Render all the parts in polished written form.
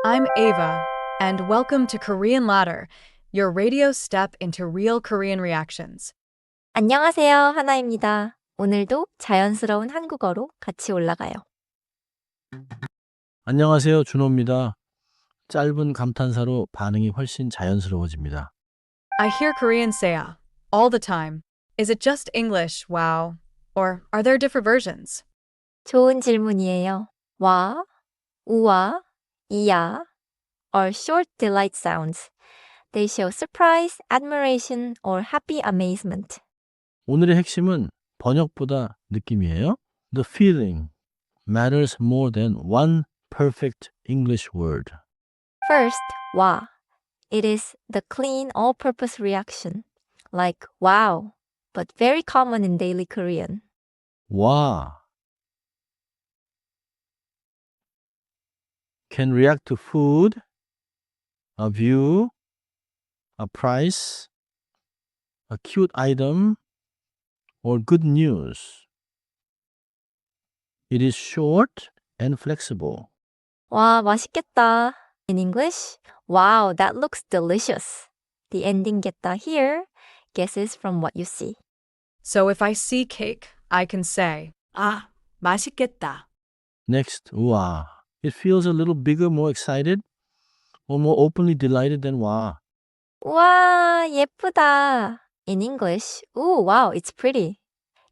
I'm Ava, and welcome to Korean Ladder, your radio step into real Korean reactions. 안녕하세요, 하나입니다. 오늘도 자연스러운 한국어로 같이 올라가요. 안녕하세요. 준호입니다. 짧은 감탄사로 반응이 훨씬 자연스러워집니다. I hear Korean say all the time. Is it just English, wow? Or are there different versions? 좋은 질문이에요. 와, 우와, 이야 are short delight sounds. They show surprise, admiration, or happy amazement. 오늘의 핵심은 번역보다 느낌이에요. The feeling matters more than one perfect English word. First, 와. It is the clean, all-purpose reaction, like wow, but very common in daily Korean. 와 can react to food, a view, a price, a cute item, or good news. It is short and flexible. 와, 맛있겠다. In English, wow, that looks delicious. The ending 겠다 here guesses from what you see. So if I see cake, I can say, 맛있겠다. Next, 우와. It feels a little bigger, more excited, or more openly delighted than 와. 와, 예쁘다. In English, ooh, wow, it's pretty.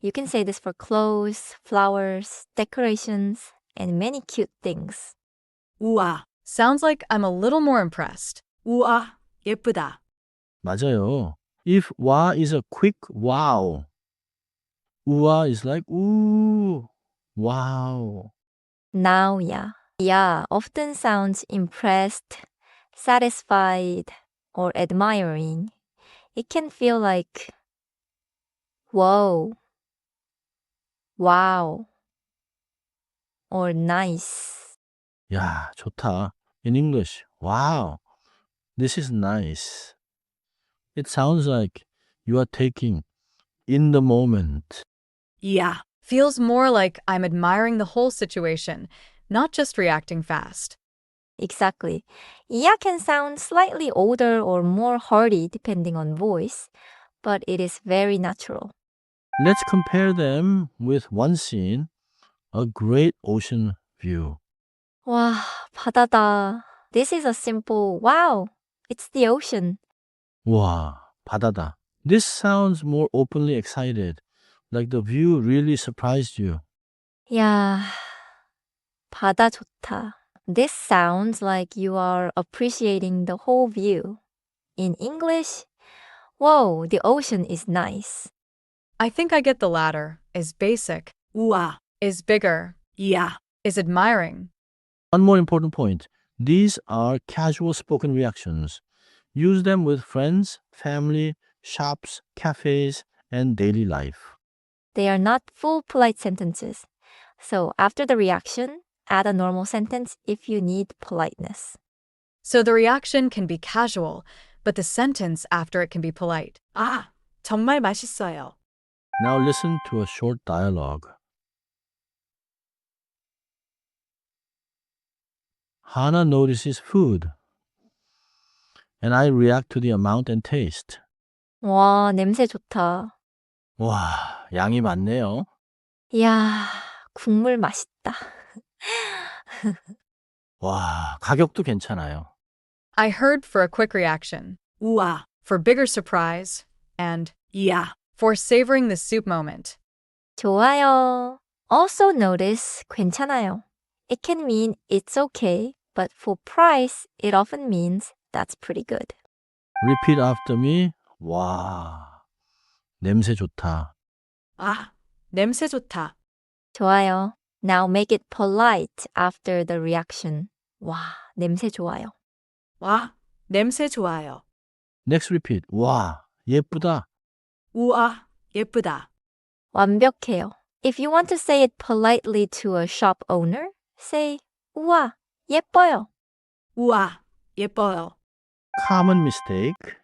You can say this for clothes, flowers, decorations, and many cute things. 우와. Sounds like I'm a little more impressed. 우와, 예쁘다. 맞아요. If 와 is a quick wow, 우와 is like ooh, wow. Now, yeah, often sounds impressed, satisfied, or admiring. It can feel like, whoa, wow, or nice. 야, 좋다. In English, wow, this is nice. It sounds like you are taking in the moment. Yeah. Feels more like I'm admiring the whole situation, not just reacting fast. Exactly. 이야 can sound slightly older or more hearty depending on voice, but it is very natural. Let's compare them with one scene, a great ocean view. 와, 바다다. This is a simple wow. It's the ocean. 와, 바다다. This sounds more openly excited, like the view really surprised you. 야, 바다 좋다. This sounds like you are appreciating the whole view. In English, whoa, the ocean is nice. I think I get the latter, is basic. 우와. Is bigger. 이야. Is admiring. One more important point. These are casual spoken reactions. Use them with friends, family, shops, cafes, and daily life. They are not full polite sentences. So after the reaction, add a normal sentence if you need politeness. So the reaction can be casual, but the sentence after it can be polite. 정말 맛있어요. Now listen to a short dialogue. Hana notices food, and I react to the amount and taste. 와, 냄새 좋다. 와, 양이 많네요. 이야, 국물 맛있다. 와, 가격도 괜찮아요. I heard for a quick reaction. 우와. For bigger surprise. And 이야. For savoring the soup moment. 좋아요. Also notice 괜찮아요. It can mean it's okay, but for price, it often means that's pretty good. Repeat after me. 와, 냄새 좋다. 냄새 좋다. 좋아요. Now make it polite after the reaction. 와, 냄새 좋아요. 냄새 좋아요. Next repeat. 와, 예쁘다. 우와. 예쁘다. 완벽해요. If you want to say it politely to a shop owner, say 우와, 예뻐요. 우와. 예뻐요. Common mistake.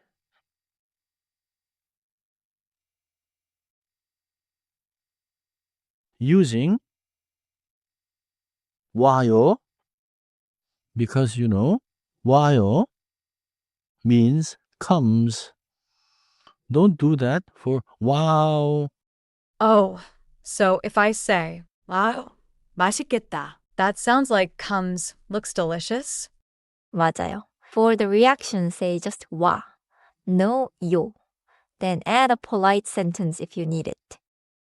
Using 와요 because you know, 와요 means comes. Don't do that for wow. Oh, so if I say, wow, 맛있겠다, that sounds like comes, looks delicious? 맞아요. For the reaction, say just 와. No 요. Then add a polite sentence if you need it.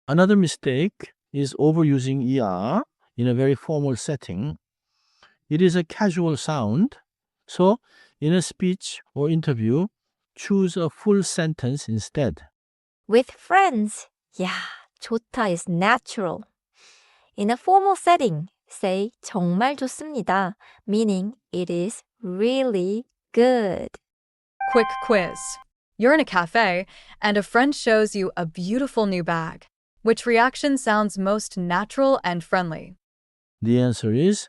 Another mistake is overusing er in a very formal setting. It is a casual sound, so in a speech or interview, choose a full sentence instead. With friends, 야, 좋다 is natural. In a formal setting, say 정말 좋습니다, meaning it is really good. Quick quiz. You're in a cafe, and a friend shows you a beautiful new bag. Which reaction sounds most natural and friendly? The answer is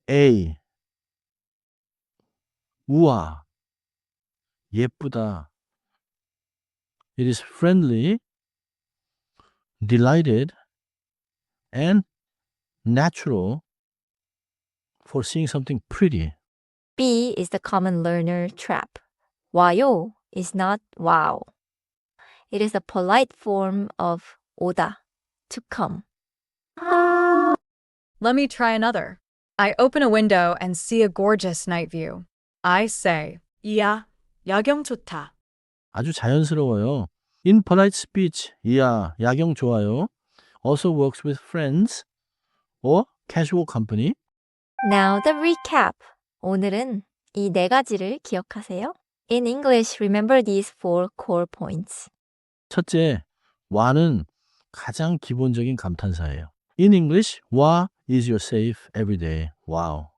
A. 우와, 예쁘다. It is friendly, delighted, and natural for seeing something pretty. B is the common learner trap. 와요 is not wow. It is a polite form of 오다, to come. Let me try another. I open a window and see a gorgeous night view. I say, 이야, 야경 좋다. 아주 자연스러워요. In polite speech, 이야, 야경 좋아요. Also works with friends or casual company. Now the recap. 오늘은 이 네 가지를 기억하세요. In English, remember these 4 core points. 첫째, 와는 가장 기본적인 감탄사예요. In English, 와 is your safe everyday. Wow.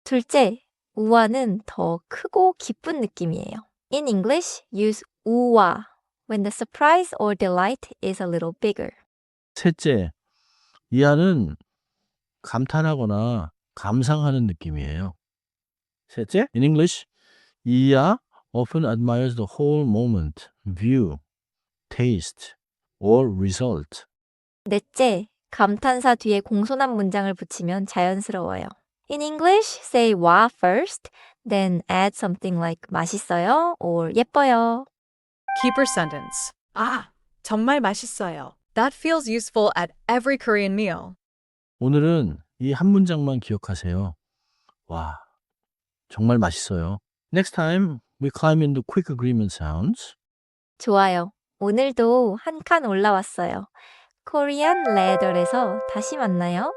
둘째, 우와는 더 크고 기쁜 느낌이에요. In English, use 우와 when the surprise or delight is a little bigger. 셋째, 이하는 감탄하거나 감상하는 느낌이에요. 셋째, in English, 이하 often admires the whole moment, view, taste, or result. 넷째, 감탄사 뒤에 공손한 문장을 붙이면 자연스러워요. In English, say 와 first, then add something like 맛있어요 or 예뻐요. Keeper sentence. 아, 정말 맛있어요. That feels useful at every Korean meal. 오늘은 이 한 문장만 기억하세요. 와, 정말 맛있어요. Next time, we climb into quick agreement sounds. 좋아요. 오늘도 한 칸 올라왔어요. 코리안 레더에서 다시 만나요.